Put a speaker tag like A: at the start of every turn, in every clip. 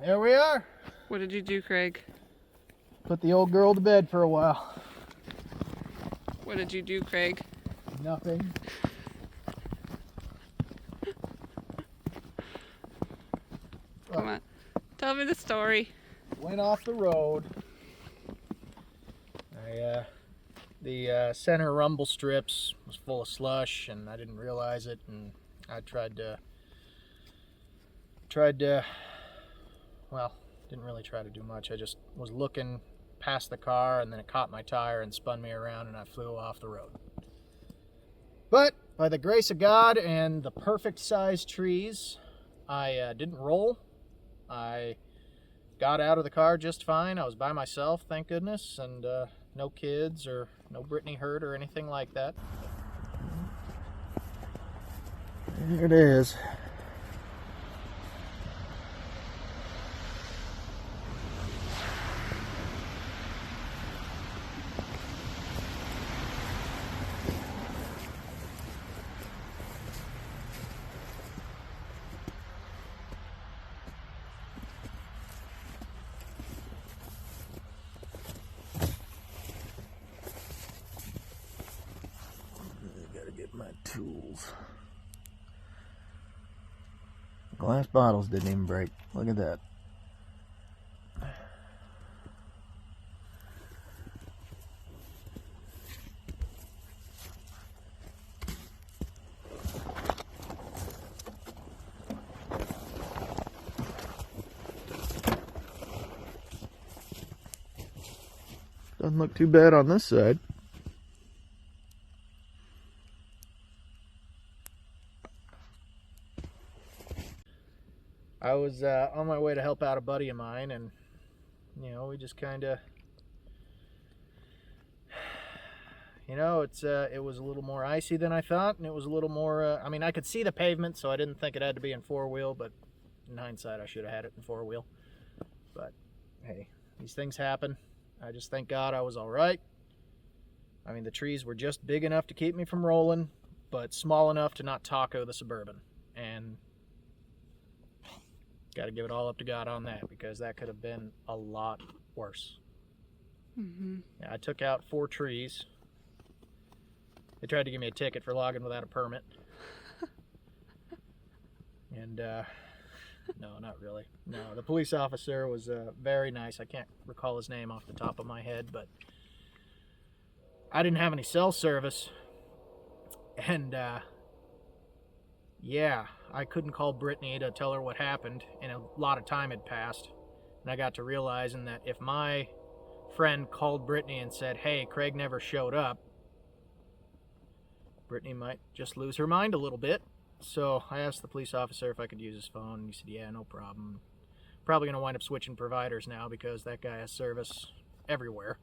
A: There we are.
B: What did you do, Kraig?
A: Put the old girl to bed for a while.
B: What did you do, Kraig?
A: Nothing.
B: Come on. Tell me the story.
A: Went off the road. The center rumble strips was full of slush, and I didn't realize it. And I tried to. Well, didn't really try to do much. I just was looking past the car, and then it caught my tire and spun me around, and I flew off the road. But by the grace of God and the perfect sized trees, I didn't roll. I got out of the car just fine. I was by myself, thank goodness, and no kids or no Brittany hurt or anything like that. There it is. My tools. Glass bottles didn't even break. Look at that. Doesn't look too bad on this side. I was on my way to help out a buddy of mine, and you know, we just kind of, you know, it was a little more icy than I thought, and it was a little more. I mean, I could see the pavement, so I didn't think it had to be in four-wheel, but in hindsight, I should have had it in four-wheel. But hey, these things happen. I just thank God I was all right. I mean, the trees were just big enough to keep me from rolling, but small enough to not taco the Suburban, and got to give it all up to God on that, because that could have been a lot worse.
B: Mm-hmm.
A: Yeah, I took out 4 trees. They tried to give me a ticket for logging without a permit. And, no, not really. No, the police officer was very nice. I can't recall his name off the top of my head, but I didn't have any cell service. And, yeah, I couldn't call Brittany to tell her what happened, and a lot of time had passed. And I got to realizing that if my friend called Brittany and said, hey, Kraig never showed up, Brittany might just lose her mind a little bit. So I asked the police officer if I could use his phone, and he said, yeah, no problem. Probably going to wind up switching providers now, because that guy has service everywhere.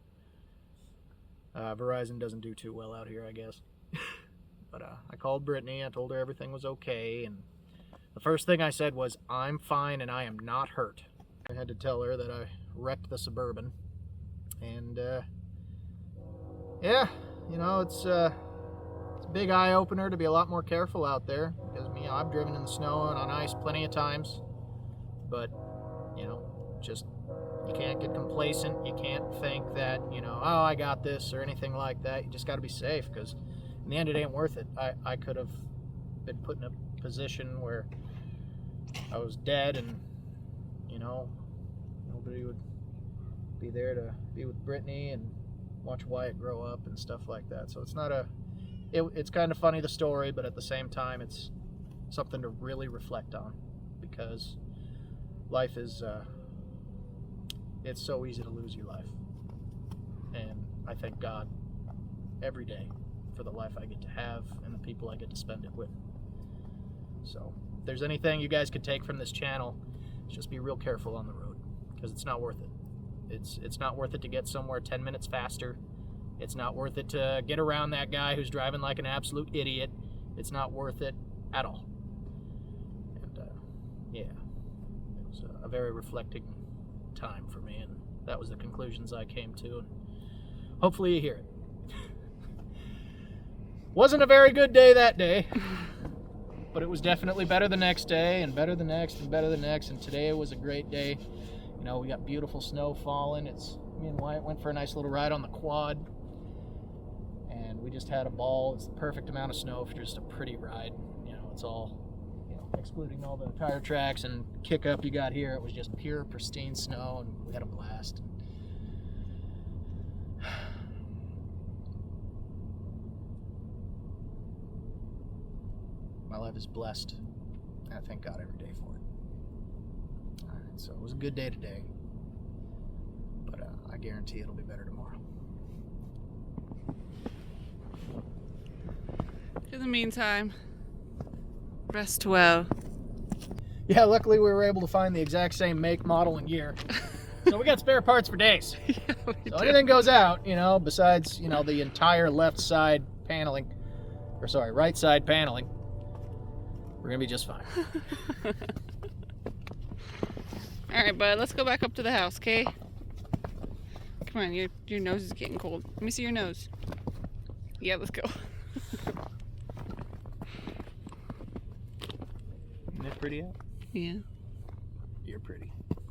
A: Verizon doesn't do too well out here, I guess. But I called Brittany, I told her everything was okay, and the first thing I said was, I'm fine and I am not hurt. I had to tell her that I wrecked the Suburban, and yeah, you know, it's a big eye-opener to be a lot more careful out there, because, you know, I've driven in the snow and on ice plenty of times, but, you know, just, you can't get complacent, you can't think that, you know, oh, I got this, or anything like that. You just got to be safe, because in the end, it ain't worth it. I could have been put in a position where I was dead, and, you know, nobody would be there to be with Brittany and watch Wyatt grow up and stuff like that. So it's not it's kind of funny, the story, but at the same time, it's something to really reflect on, because life is, it's so easy to lose your life. And I thank God every day for the life I get to have and the people I get to spend it with. So if there's anything you guys could take from this channel, just be real careful on the road, because it's not worth it. It's not worth it to get somewhere 10 minutes faster. It's not worth it to get around that guy who's driving like an absolute idiot. It's not worth it at all. And yeah, it was a very reflecting time for me, and that was the conclusions I came to, and hopefully you hear it. Wasn't a very good day that day. but it was definitely better the next day, and better the next, and better the next, and today was a great day. You know, we got beautiful snow falling. Me and Wyatt went for a nice little ride on the quad, and we just had a ball. It's the perfect amount of snow for just a pretty ride. You know, it's all, you know, excluding all the tire tracks and kick up you got here, it was just pure pristine snow, and we had a blast. My life is blessed, and I thank God every day for it. All right, so it was a good day today, but I guarantee it'll be better tomorrow.
B: In the meantime, rest well.
A: Yeah, luckily we were able to find the exact same make, model, and year. So we got spare parts for days.
B: Yeah, we
A: So
B: do.
A: anything goes out, you know, besides, you know, the entire left side paneling, or sorry, right side paneling, we're gonna be just fine.
B: All right, bud. Let's go back up to the house, okay? Come on, your nose is getting cold. Let me see your nose. Yeah, let's go.
A: Isn't it pretty out?
B: Yeah.
A: You're pretty.